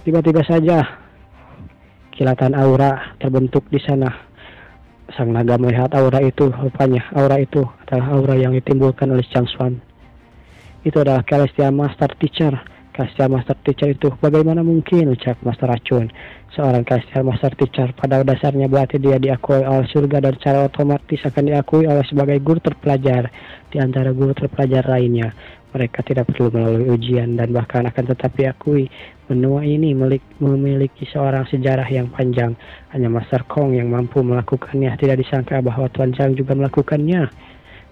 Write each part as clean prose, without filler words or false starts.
Tiba-tiba saja kilatan aura terbentuk di sana. Sang naga melihat aura itu, rupanya aura itu adalah aura yang ditimbulkan oleh Chang Xuan. Itu adalah Celestial Master Teacher. Celestial Master Teacher itu bagaimana mungkin, ucap Master Racun. Seorang Celestial Master Teacher pada dasarnya berarti dia diakui oleh surga dan secara otomatis akan diakui oleh sebagai guru terpelajar di antara guru terpelajar lainnya. Mereka tidak perlu melalui ujian dan bahkan akan tetap diakui. Benua ini memiliki seorang sejarah yang panjang. Hanya Master Kong yang mampu melakukannya. Tidak disangka bahwa Tuan Chang juga melakukannya.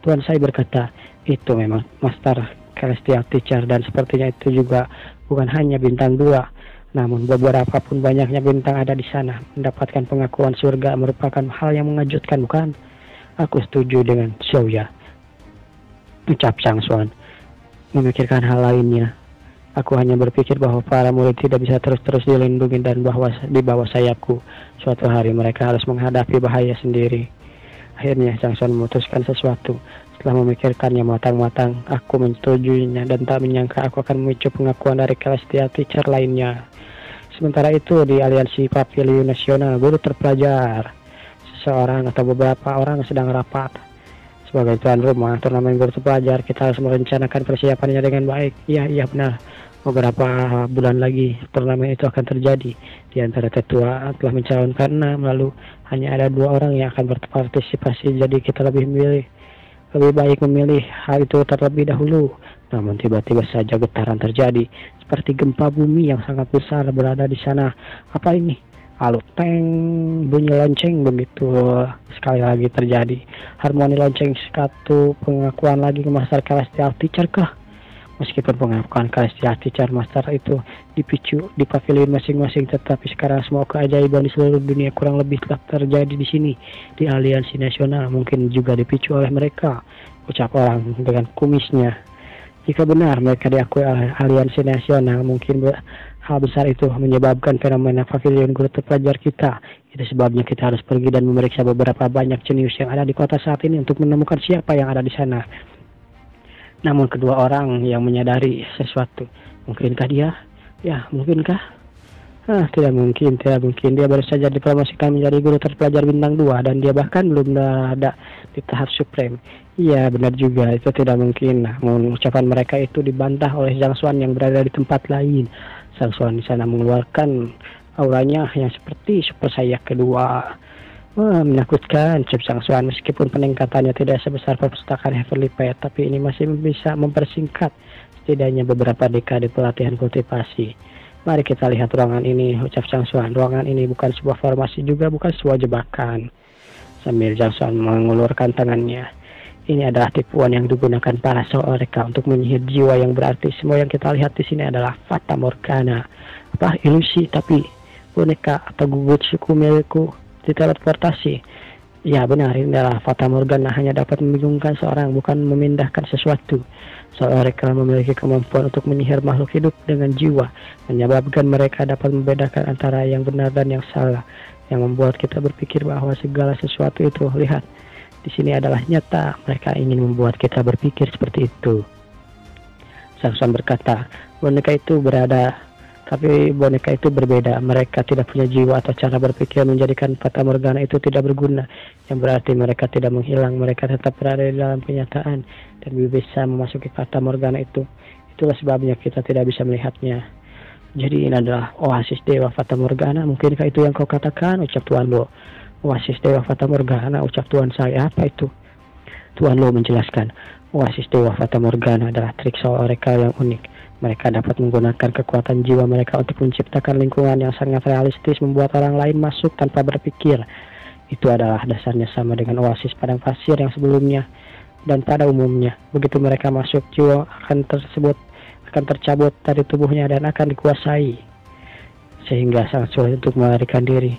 Tuan Sai berkata, itu memang Master Celestial Teacher dan sepertinya itu juga bukan hanya bintang 2. Namun beberapa pun banyaknya bintang ada di sana. Mendapatkan pengakuan surga merupakan hal yang mengejutkan, bukan? Aku setuju dengan Xiaoya, ucap Chang Xuan. Memikirkan hal lainnya, aku hanya berpikir bahwa para murid tidak bisa terus-terus dilindungi dan bahwa di bawah sayapku suatu hari mereka harus menghadapi bahaya sendiri. Akhirnya Chang Xuan memutuskan sesuatu. Setelah memikirkannya matang-matang, aku menyetujuinya dan tak menyangka aku akan memicu pengakuan dari Celestial Teacher lainnya. Sementara itu di aliansi Pavilion Nasional Guru Terpelajar, seseorang atau beberapa orang sedang rapat. Sebagai tuan rumah turnamen guru terpelajar, kita harus merencanakan persiapannya dengan baik. Iya benar. Beberapa bulan lagi turnamen itu akan terjadi. Di antara tetua telah mencalonkan 6, lalu hanya ada 2 orang yang akan berpartisipasi. Jadi kita lebih baik memilih hal itu terlebih dahulu. Namun tiba-tiba saja getaran terjadi, seperti gempa bumi yang sangat besar berada di sana. Apa ini? Lalu teng, bunyi lonceng begitu sekali lagi terjadi. Harmoni lonceng satu pengakuan lagi ke Master Celestial Teacher kah? Meskipun pengakuan Celestial Teacher Master itu dipicu di pavilion masing-masing, tetapi sekarang semua keajaiban di seluruh dunia kurang lebih telah terjadi di sini, di aliansi nasional, mungkin juga dipicu oleh mereka, ucap orang dengan kumisnya. Jika benar mereka diakui oleh aliansi nasional, mungkin hal besar itu menyebabkan fenomena pavilion guru terpelajar kita. Itu sebabnya kita harus pergi dan memeriksa beberapa banyak jenius yang ada di kota saat ini untuk menemukan siapa yang ada di sana. Namun kedua orang yang menyadari sesuatu. Mungkinkah dia? Ya, mungkinkah? Tidak mungkin. Dia baru saja dipromosikan menjadi guru terpelajar bintang 2 dan dia bahkan belum ada di tahap supreme. Iya, benar juga. Itu tidak mungkin. Namun ucapan mereka itu dibantah oleh Zhang Xuan yang berada di tempat lain. Zhang Xuan di sana mengeluarkan auranya yang seperti super saya kedua. Menakutkan, ucap Zhang Xuan. Meskipun peningkatannya tidak sebesar perpustakaan Heavenly Path, tapi ini masih bisa mempersingkat setidaknya beberapa dekade pelatihan kultivasi. Mari kita lihat ruangan ini, ucap Zhang Xuan. Ruangan ini bukan sebuah formasi, juga bukan sebuah jebakan. Sambil Zhang Xuan mengulurkan tangannya. Ini adalah tipuan yang digunakan para seoreka untuk menyihir jiwa, yang berarti semua yang kita lihat di sini adalah Fata Morgana. Apa ilusi, tapi boneka atau gugut suku milikku diteleportasi. Ya benar, ini adalah Fata Morgana, hanya dapat membingungkan seorang, bukan memindahkan sesuatu. Seoreka memiliki kemampuan untuk menyihir makhluk hidup dengan jiwa, menyebabkan mereka dapat membedakan antara yang benar dan yang salah, yang membuat kita berpikir bahwa segala sesuatu itu, lihat, di sini adalah nyata. Mereka ingin membuat kita berpikir seperti itu. Zhang Xuan berkata, boneka itu berbeda. Mereka tidak punya jiwa atau cara berpikir, menjadikan Fata Morgana itu tidak berguna. Yang berarti mereka tidak menghilang, mereka tetap berada di dalam kenyataan dan bisa memasuki Fata Morgana itu. Itulah sebabnya kita tidak bisa melihatnya. Jadi ini adalah oasis Dewa Fata Morgana. Mungkinkah itu yang kau katakan, ucap Tuan Lo? Oasis Dewa Fata Morgana, ucap Tuan saya. Apa itu? Tuan Lo menjelaskan, oasis Dewa Fata Morgana adalah trik seoreka yang unik. Mereka dapat menggunakan kekuatan jiwa mereka untuk menciptakan lingkungan yang sangat realistis, membuat orang lain masuk tanpa berpikir. Itu adalah dasarnya sama dengan oasis padang pasir yang sebelumnya. Dan pada umumnya, begitu mereka masuk, jiwa akan tercabut dari tubuhnya dan akan dikuasai, sehingga sangat sulit untuk melarikan diri.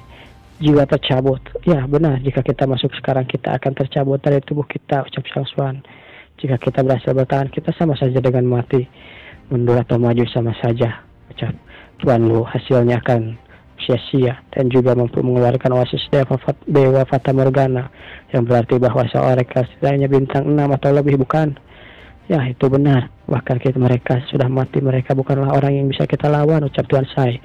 Jiwa tercabut. Ya benar, jika kita masuk sekarang, kita akan tercabut dari tubuh kita, ucap Zhang Xuan. Jika kita berhasil bertahan, kita sama saja dengan mati. Mundur atau maju sama saja, ucap Tuan Lu. Hasilnya akan sia-sia dan juga mampu mengeluarkan oasis Dewa Fata Morgana, yang berarti bahwa seorang setidaknya bintang 6 atau lebih, bukan? Ya, itu benar. Bahkan mereka sudah mati, mereka bukanlah orang yang bisa kita lawan, ucap Tuan Sai.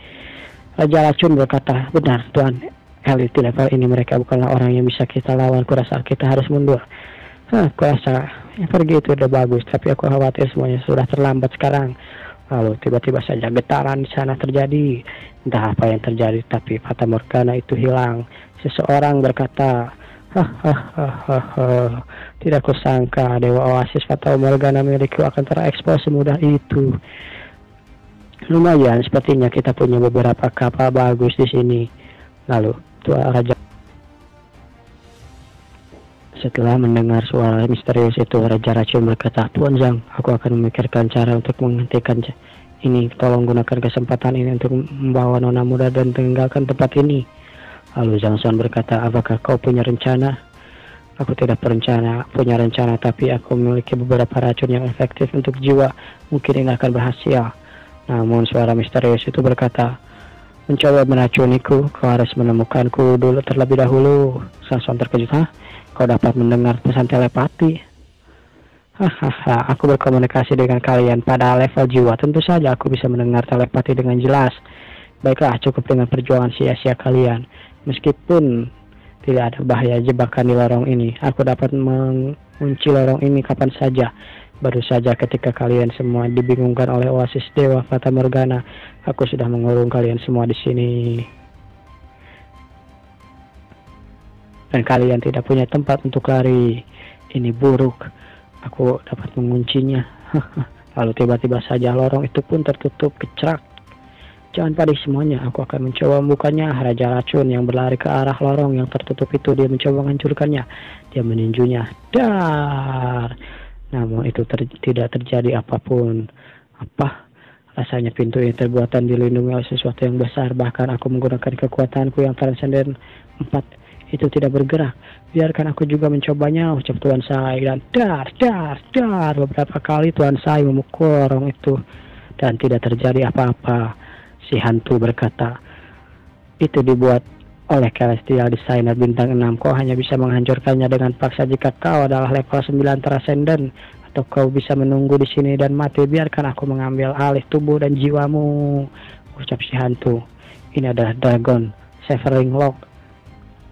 Raja Racun berkata, benar Tuan, elit di level ini mereka bukanlah orang yang bisa kita lawan. Kurasa kita harus mundur. Kurasa yang pergi itu udah bagus, tapi aku khawatir semuanya sudah terlambat sekarang. Lalu tiba-tiba saja getaran di sana terjadi. Entah apa yang terjadi, tapi Fata Morgana itu hilang. Seseorang berkata, tidak kusangka Dewa Oasis Fata Morgana milikku akan terekspos semudah itu. Lumayan, sepertinya kita punya beberapa kapal bagus di sini. Lalu Tuan Raja, setelah mendengar suara misterius itu, Raja Racun berkata, Tuan Zhang, aku akan memikirkan cara untuk menghentikan ini. Tolong gunakan kesempatan ini untuk membawa Nona Muda dan tinggalkan tempat ini. Lalu Zhang Xuan berkata, apakah kau punya rencana? Aku tidak punya rencana, tapi aku memiliki beberapa racun yang efektif untuk jiwa. Mungkin ini akan berhasil. Namun suara misterius itu berkata, mencoba meracuniku, kau harus menemukanku dulu terlebih dahulu. Zhang Xuan terkejut, kau dapat mendengar pesan telepati? Aku berkomunikasi dengan kalian pada level jiwa. Tentu saja aku bisa mendengar telepati dengan jelas. Baiklah, cukup dengan perjuangan sia-sia kalian. Meskipun tidak ada bahaya jebakan di lorong ini, aku dapat mengunci lorong ini kapan saja. Baru saja ketika kalian semua dibingungkan oleh Oasis Dewa Fata Morgana, aku sudah mengurung kalian semua di sini. Dan kalian tidak punya tempat untuk lari. Ini buruk. Aku dapat menguncinya. Lalu tiba-tiba saja lorong itu pun tertutup kecrak. Jangan panik semuanya, aku akan mencoba membukanya. Raja Racun yang berlari ke arah lorong yang tertutup itu, dia mencoba menghancurkannya. Dia meninjunya. Dar. Namun itu tidak terjadi apapun. Apa? Rasanya pintu ini terbuatan dilindungi oleh sesuatu yang besar. Bahkan aku menggunakan kekuatanku yang transenden 4. Itu tidak bergerak. Biarkan aku juga mencobanya, ucap Tuan Sai. Dan dar. Beberapa kali Tuan Sai memukul lorong itu. Dan tidak terjadi apa-apa. Si hantu berkata, itu dibuat oleh Celestial Designer bintang 6. Kau hanya bisa menghancurkannya dengan paksa jika kau adalah level 9 transenden. Atau kau bisa menunggu di sini dan mati. Biarkan aku mengambil alih tubuh dan jiwamu, ucap si hantu. Ini adalah Dragon Severing Lock,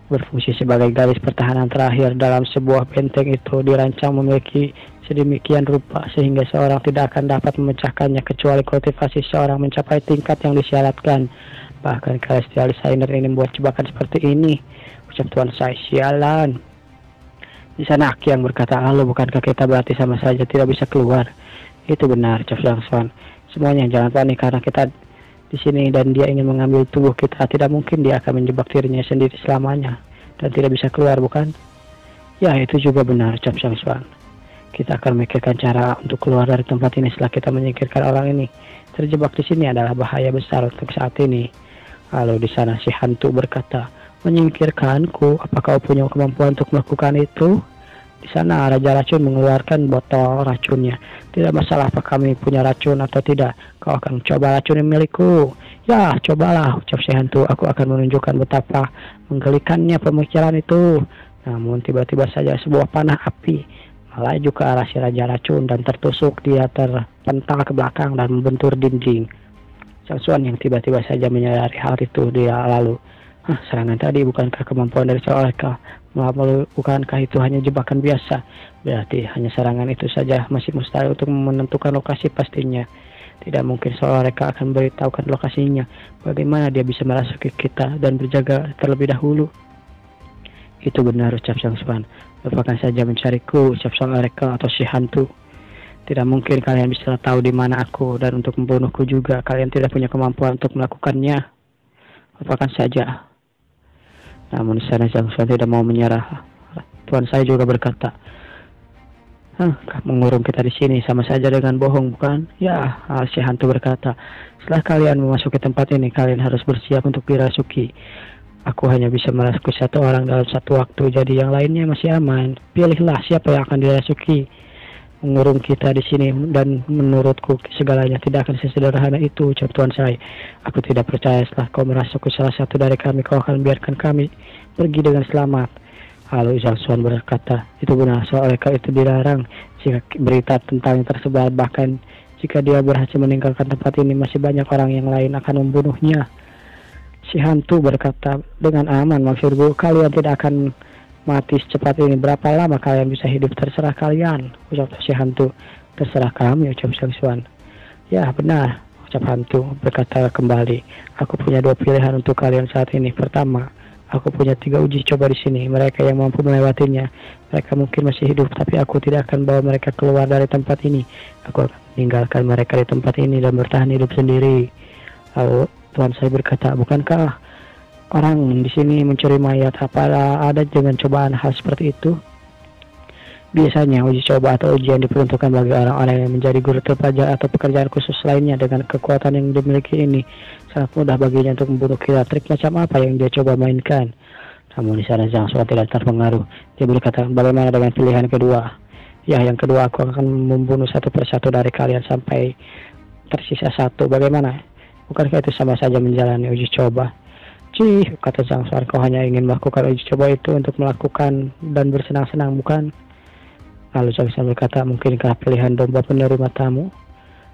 berfungsi sebagai garis pertahanan terakhir dalam sebuah benteng. Itu dirancang memiliki sedemikian rupa sehingga seorang tidak akan dapat memecahkannya kecuali kultivasi seorang mencapai tingkat yang disyaratkan. Bahkan Celestial Designer ini membuat jebakan seperti ini, ucap Tuan Sai. Sialan. Di sana Aki yang berkata, lalu bukankah kita berarti sama saja tidak bisa keluar? Itu benar, ucap Zhang Xuan. Semuanya jangan panik karena kita di sini dan dia ingin mengambil tubuh kita. Tidak mungkin dia akan menjebak dirinya sendiri selamanya dan tidak bisa keluar, bukan? Ya, itu juga benar, ucap Zhang Xuan. Kita akan memikirkan cara untuk keluar dari tempat ini setelah kita menyingkirkan orang ini. Terjebak di sini adalah bahaya besar untuk saat ini. Lalu di sana si hantu berkata, menyingkirkanku? Apakah kau punya kemampuan untuk melakukan itu? Di sana Raja Racun mengeluarkan botol racunnya. Tidak masalah apa kami punya racun atau tidak. Kau akan coba racun yang milikku. Ya, cobalah, ucap si hantu. Aku akan menunjukkan betapa menggelikannya pemikiran itu. Namun tiba-tiba saja sebuah panah api melaju ke arah si Raja Racun dan tertusuk. Dia terpental ke belakang dan membentur dinding. Zhang Xuan yang tiba-tiba saja menyadari hal itu, dia lalu, serangan tadi bukankah kemampuan dari seorang mereka? Bukankah itu hanya jebakan biasa? Berarti hanya serangan itu saja masih mustahil untuk menentukan lokasi pastinya. Tidak mungkin seorang mereka akan beritahukan lokasinya. Bagaimana dia bisa merasuki kita dan berjaga terlebih dahulu? Itu benar, ucap Zhang Xuan. Lupakan saja mencariku, ucap sang Oracle atau si hantu. Tidak mungkin kalian bisa tahu di mana aku, dan untuk membunuhku juga kalian tidak punya kemampuan untuk melakukannya. Lupakan saja. Namun di sana Zhang Xuan tidak mau menyerah. Tuan saya juga berkata, mengurung kita di sini sama saja dengan bohong, bukan? Ya, si hantu berkata, setelah kalian memasuki tempat ini, kalian harus bersiap untuk dirasuki. Aku hanya bisa merasuki satu orang dalam satu waktu, jadi yang lainnya masih aman. Pilihlah siapa yang akan dirasuki. Mengurung kita di sini, dan menurutku segalanya tidak akan sesederhana itu, ucap Tuan Sai. Aku tidak percaya setelah kau merasuki salah satu dari kami, kau akan biarkan kami pergi dengan selamat. Lalu Zhang Xuan berkata, itu benar, soal mereka itu dilarang. Jika berita tentang tersebar, bahkan jika dia berhasil meninggalkan tempat ini, masih banyak orang yang lain akan membunuhnya. Si hantu berkata dengan aman, maksudku kalian tidak akan mati secepat ini. Berapa lama kalian bisa hidup? Terserah kalian, ucap si hantu. Terserah kami, ucap Chang Xuan. Ya benar, ucap hantu berkata kembali. Aku punya 2 pilihan untuk kalian saat ini. Pertama, aku punya 3 uji coba di sini. Mereka yang mampu melewatinya, mereka mungkin masih hidup, tapi aku tidak akan bawa mereka keluar dari tempat ini. Aku akan meninggalkan mereka di tempat ini dan bertahan hidup sendiri. Lalu Tuan saya berkata, bukankah orang di sini mencuri mayat? Apa ada dengan cobaan hal seperti itu? Biasanya uji coba atau ujian diperuntukkan bagi orang-orang yang menjadi guru terpelajar atau pekerjaan khusus lainnya. Dengan kekuatan yang dimiliki ini, sangat mudah baginya untuk membunuh kita. Trik macam apa yang dia coba mainkan? Namun di sana Zhang Xuan tidak terpengaruh. Dia berkata, bagaimana dengan pilihan kedua? Ya, yang kedua, aku akan membunuh satu persatu dari kalian sampai tersisa 1. Bagaimana? Bukankah itu sama saja menjalani uji coba? Cih, kata Zhang Xuan, kau hanya ingin melakukan uji coba itu untuk melakukan dan bersenang-senang, bukan? Lalu Zhang Xuan berkata, mungkinkah pilihan domba penerima tamu?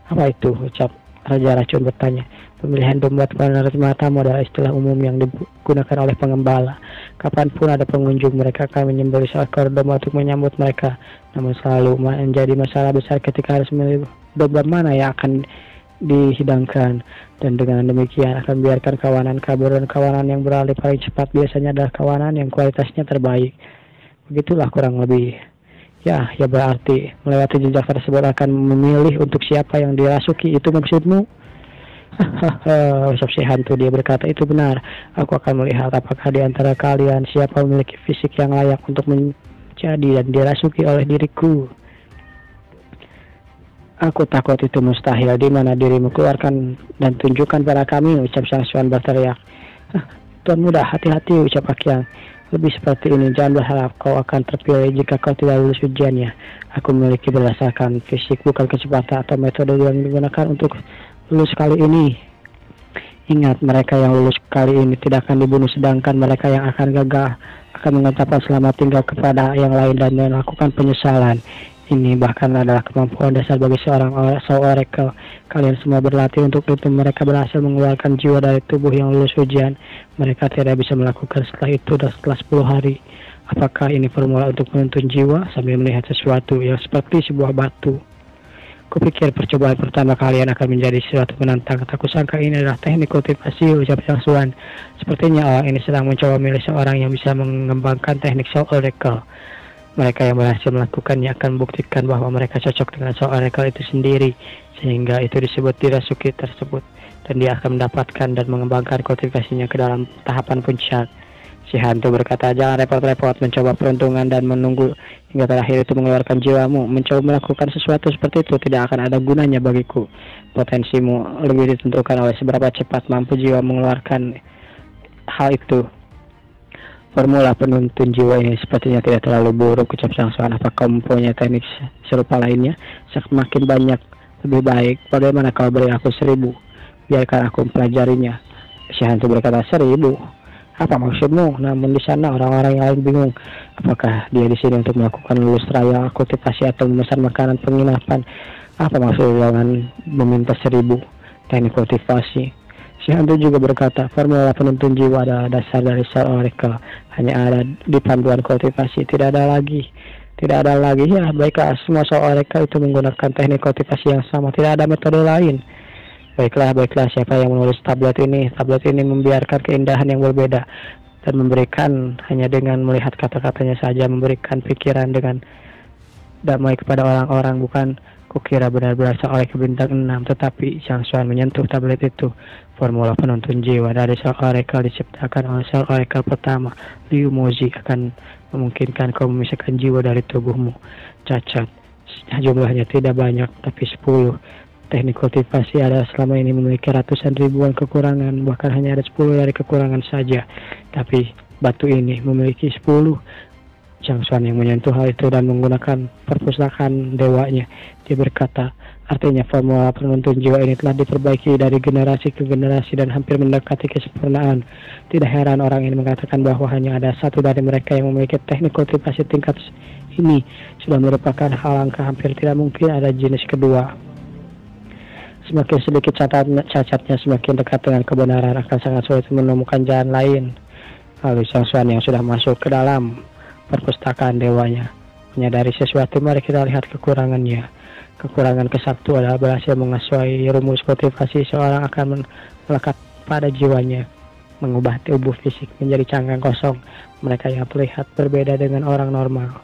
Apa itu? Ucap Raja Racun bertanya. Pemilihan domba penerima tamu adalah istilah umum yang digunakan oleh pengembala. Kapanpun ada pengunjung, mereka akan menyembelih seekor domba untuk menyambut mereka. Namun selalu menjadi masalah besar ketika harus memilih domba mana yang akan dihidangkan, dan dengan demikian akan biarkan kawanan kabur, dan kawanan yang beralih paling cepat biasanya adalah kawanan yang kualitasnya terbaik. Begitulah kurang lebih. Ya berarti melewati jejak tersebut akan memilih untuk siapa yang dirasuki, itu maksudmu? Hahaha, si hantu dia berkata, itu benar. Aku akan melihat apakah di antara kalian siapa memiliki fisik yang layak untuk menjadi dan dirasuki oleh diriku. Aku takut itu mustahil. Di mana dirimu? Keluarkan dan tunjukkan pada kami, ucap Zhang Xuan berteriak. Tuan muda, hati-hati, ucap Akyang. Lebih seperti ini, jangan berharap kau akan terpilih jika kau tidak lulus ujiannya. Aku memiliki berdasarkan fisik, bukan kecepatan atau metode yang digunakan untuk lulus kali ini. Ingat, mereka yang lulus kali ini tidak akan dibunuh, sedangkan mereka yang akan gagal akan mengucapkan selamat tinggal kepada yang lain dan melakukan penyesalan. Ini bahkan adalah kemampuan dasar bagi seorang oracle. Kalian semua berlatih untuk itu. Mereka berhasil mengeluarkan jiwa dari tubuh yang lulus ujian. Mereka tidak bisa melakukan setelah itu dan setelah 10 hari. Apakah ini formula untuk menuntun jiwa? Sambil melihat sesuatu yang seperti sebuah batu. Kupikir percobaan pertama kalian akan menjadi sesuatu menantang. Tak kusangka ini adalah teknik kultivasi, ucap Zhang Xuan. Sepertinya orang ini sedang mencoba memilih seorang yang bisa mengembangkan teknik Soul Oracle. Mereka yang berhasil melakukannya akan membuktikan bahwa mereka cocok dengan Soul Oracle itu sendiri, sehingga itu disebut dirasuki tersebut, dan dia akan mendapatkan dan mengembangkan kultivasinya ke dalam tahapan puncak. Si hantu berkata, jangan repot-repot mencoba peruntungan dan menunggu hingga terakhir itu mengeluarkan jiwamu. Mencoba melakukan sesuatu seperti itu tidak akan ada gunanya bagiku. Potensimu lebih ditentukan oleh seberapa cepat mampu jiwa mengeluarkan hal itu. Formula penuntun jiwa ini sepertinya tidak terlalu buruk, ucap Zhang Xuan. Apa kau mempunyai teknik serupa lainnya? Semakin banyak lebih baik. Bagaimana kalau beri aku 1000? Biarkan aku mempelajarinya. Si hantu berkata, 1000? Apa maksudmu? Namun di sana orang-orang yang lain bingung. Apakah dia di sini untuk melakukan lulus trial kultivasi atau memesan makanan penginapan? Apa maksudnya dengan meminta 1000 teknik kultivasi? Si hantu juga berkata, formula penuntun jiwa adalah dasar dari Soul Oracle. Hanya ada di panduan kultivasi, tidak ada lagi. Ya, baiklah, semua Soul Oracle itu menggunakan teknik kultivasi yang sama, tidak ada metode lain. Baiklah, siapa yang menulis tablet ini? Tablet ini membiarkan keindahan yang berbeda dan memberikan hanya dengan melihat kata-katanya saja, memberikan pikiran dengan damai kepada orang-orang. Bukan kukira benar-benar seorang bintang 6, tetapi Zhang Xuan menyentuh tablet itu. Formula penuntun jiwa dari Soul Oracle diciptakan oleh Soul Oracle pertama, Liu Mozi, akan memungkinkan kau memisahkan jiwa dari tubuhmu. Cacat, jumlahnya tidak banyak, tapi 10. Teknik kultivasi adalah selama ini memiliki ratusan ribuan kekurangan, bahkan hanya ada 10 dari kekurangan saja. Tapi batu ini memiliki 10. Zhang Xuan yang menyentuh hal itu dan menggunakan perpustakaan dewanya. Dia berkata, Artinya formula penuntun jiwa ini telah diperbaiki dari generasi ke generasi dan hampir mendekati kesempurnaan. Tidak heran orang ini mengatakan bahwa hanya ada satu dari mereka yang memiliki teknik kultivasi tingkat ini sudah merupakan hal langka, hampir tidak mungkin ada jenis kedua. Semakin sedikit cacatnya, semakin dekat dengan kebenaran, akan sangat sulit menemukan jalan lain. Lalu Sang Xuan yang sudah masuk ke dalam perpustakaan dewanya menyadari sesuatu. Mari kita lihat kekurangannya. Kekurangan ke-1 adalah berhasil menguasai rumus kultivasi. Seorang akan melekat pada jiwanya, mengubah tubuh fisik menjadi cangkang kosong. Mereka yang terlihat berbeda dengan orang normal,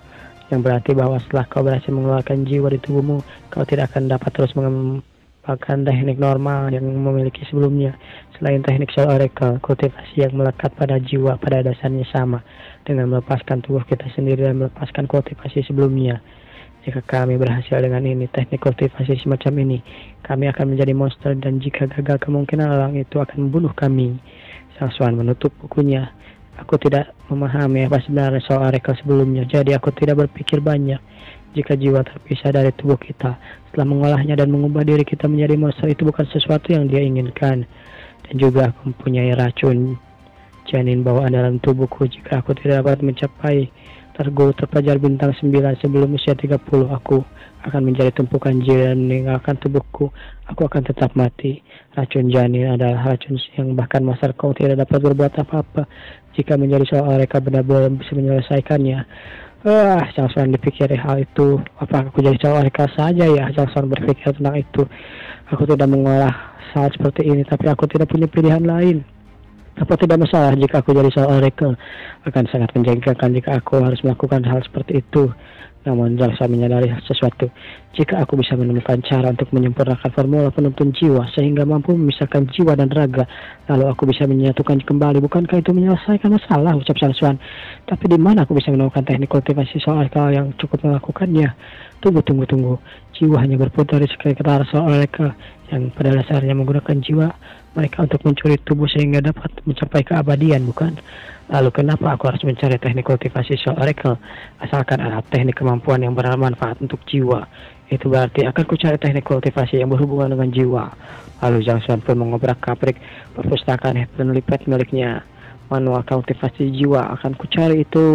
yang berarti bahwa setelah kau berhasil mengeluarkan jiwa di tubuhmu, kau tidak akan dapat terus mengembangkan teknik normal yang memiliki sebelumnya. Selain teknik Soul Oracle, kultivasi yang melekat pada jiwa pada dasarnya sama dengan melepaskan tubuh kita sendiri dan melepaskan kultivasi sebelumnya. Jika kami berhasil dengan ini, teknik kultivasi semacam ini, kami akan menjadi monster, dan jika gagal, kemungkinan orang itu akan membunuh kami. Sang Xuan menutup bukunya. Aku tidak memahami apa sebenarnya Soul Oracle sebelumnya, jadi aku tidak berpikir banyak. Jika jiwa terpisah dari tubuh kita, setelah mengolahnya dan mengubah diri kita menjadi monster, itu bukan sesuatu yang dia inginkan. Dan juga aku mempunyai racun janin bawaan dalam tubuhku. Jika aku tidak dapat mencapai terpelajar bintang 9 sebelum usia 30, aku akan menjadi tumpukan jiwa dan meninggalkan tubuhku. Aku akan tetap mati. Racun janin adalah racun yang bahkan masa kau tidak dapat berbuat apa-apa. Jika menjadi Soul Oracle benar-benar bisa menyelesaikannya. Sang Xuan dipikir hal itu. Apakah aku jadi Soul Oracle saja ya? Sang Xuan berpikir tentang itu. Aku tidak mengolah hal seperti ini, tapi aku tidak punya pilihan lain. Apa tidak masalah jika aku jadi Soul Oracle? Akan sangat menjengkelkan jika aku harus melakukan hal seperti itu. Namun Sang menyadari sesuatu. Jika aku bisa menemukan cara untuk menyempurnakan formula penuntun jiwa sehingga mampu memisahkan jiwa dan raga, lalu aku bisa menyatukan kembali. Bukankah itu menyelesaikan masalah? Ucap Sang Xuan. Tapi di mana aku bisa menemukan teknik kultivasi Soul Oracle yang cukup melakukannya? Tunggu. Jiwa hanya berputar di sekitar Soul Oracle yang pada dasarnya menggunakan jiwa mereka untuk mencuri tubuh sehingga dapat mencapai keabadian, bukan? Lalu kenapa aku harus mencari teknik kultivasi Soul Oracle? Asalkan ada teknik kemampuan yang bermanfaat untuk jiwa, itu berarti akan ku cari teknik kultivasi yang berhubungan dengan jiwa. Lalu Sang Xuan pun mengobrak-abrik perpustakaan Heavenly Pet miliknya. Manual kultivasi jiwa akan ku cari itu.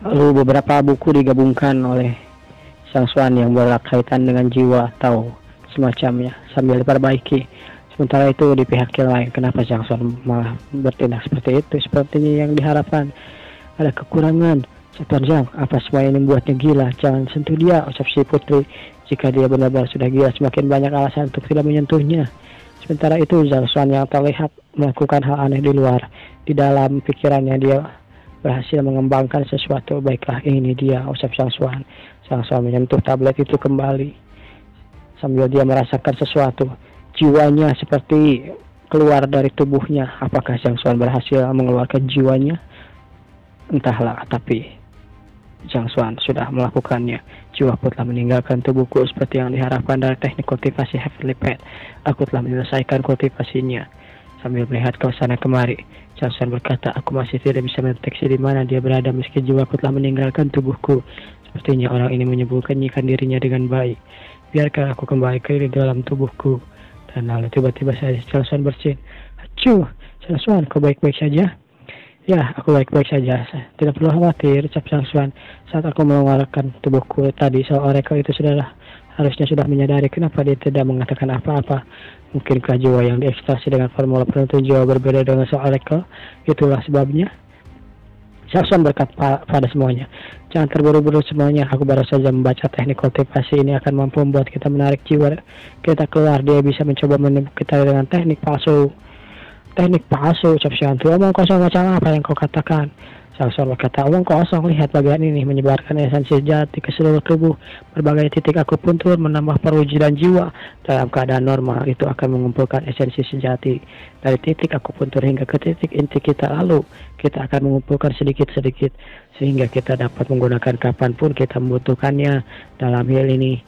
Lalu beberapa buku digabungkan oleh Sang Xuan yang berkaitan dengan jiwa atau semacamnya sambil diperbaiki. Sementara itu di pihak yang lain, kenapa Sang Xuan malah bertindak seperti itu? Sepertinya yang diharapkan ada kekurangan. Tuan Zhang, apa semua ini membuatnya gila? Jangan sentuh dia, ucap si putri. Jika dia benar-benar sudah gila, semakin banyak alasan untuk tidak menyentuhnya. Sementara itu Sang Xuan yang terlihat melakukan hal aneh di luar. Di dalam pikirannya dia berhasil mengembangkan sesuatu. Baiklah, ini dia, ucap Sang Xuan. Sang Xuan menyentuh tablet itu kembali sambil dia merasakan sesuatu. Jiwanya seperti keluar dari tubuhnya. Apakah Sang Xuan berhasil mengeluarkan jiwanya? Entahlah, tapi Sang Xuan sudah melakukannya. Jiwaku telah meninggalkan tubuhku seperti yang diharapkan dari teknik kultivasi Heavenly Pet. Aku telah menyelesaikan kultivasinya. Sambil melihat ke sana kemari, Sang Xuan berkata, aku masih tidak bisa mendeteksi di mana dia berada meski jiwaku telah meninggalkan tubuhku. Sepertinya orang ini menyembunyikan dirinya dengan baik. Biarkan aku kembali ke dalam tubuhku. Dan lalu tiba-tiba saja Sang Xuan bersin. Acuh, Sang Xuan, kau baik-baik saja? Ya, aku baik-baik saja. Tidak perlu khawatir, ucap Sang Xuan. Saat aku mengeluarkan tubuhku tadi, Soul Oracle itu harusnya sudah menyadari kenapa dia tidak mengatakan apa-apa. Mungkinkah jiwa yang diekstasi dengan formula penuntun jiwa berbeda dengan Soul Oracle? Itulah sebabnya. Sang Xuan berkata pada semuanya, jangan terburu-buru semuanya. Aku baru saja membaca teknik kultivasi ini akan mampu membuat kita menarik jiwa kita keluar. Dia bisa mencoba menipu kita dengan teknik palsu. Teknik palsu, ucap Xuan. Omong kosong macam apa yang kau katakan? Sang Xuan berkata, omong kosong. Lihat bagian ini menyebarkan esensi sejati ke seluruh tubuh. Berbagai titik akupuntur menambah perwujudan jiwa. Dalam keadaan normal itu akan mengumpulkan esensi sejati dari titik akupuntur hingga ke titik inti kita. Lalu kita akan mengumpulkan sedikit-sedikit sehingga kita dapat menggunakan kapanpun kita membutuhkannya. Dalam hal ini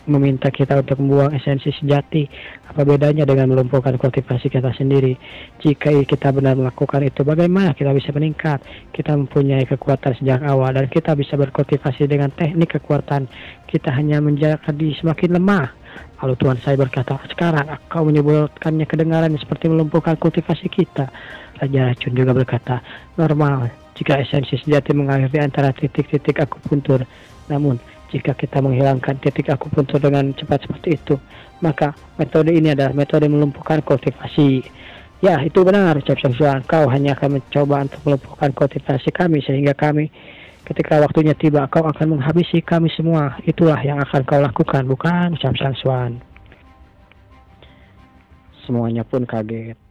meminta kita untuk membuang esensi sejati. Apa bedanya dengan melumpuhkan kultivasi kita sendiri? Jika kita benar melakukan itu, bagaimana kita bisa meningkat? Kita mempunyai kekuatan sejak awal dan kita bisa berkultivasi dengan teknik kekuatan. Kita hanya menjadi semakin lemah. Lalu Tuhan saya berkata, sekarang kau menyebutkannya kedengaran seperti melumpuhkan kultivasi kita. Raja Racun juga berkata, normal jika esensi sejati mengalir di antara titik-titik akupuntur. Namun, jika kita menghilangkan titik akupuntur dengan cepat seperti itu, maka metode ini adalah metode melumpuhkan kultivasi. Ya, itu benar, ucap Sang Xuan. Kau hanya akan mencoba untuk melumpuhkan kultivasi kami, sehingga kami, ketika waktunya tiba, kau akan menghabisi kami semua. Itulah yang akan kau lakukan, bukan? Ucap Sang Xuan. Semuanya pun kaget.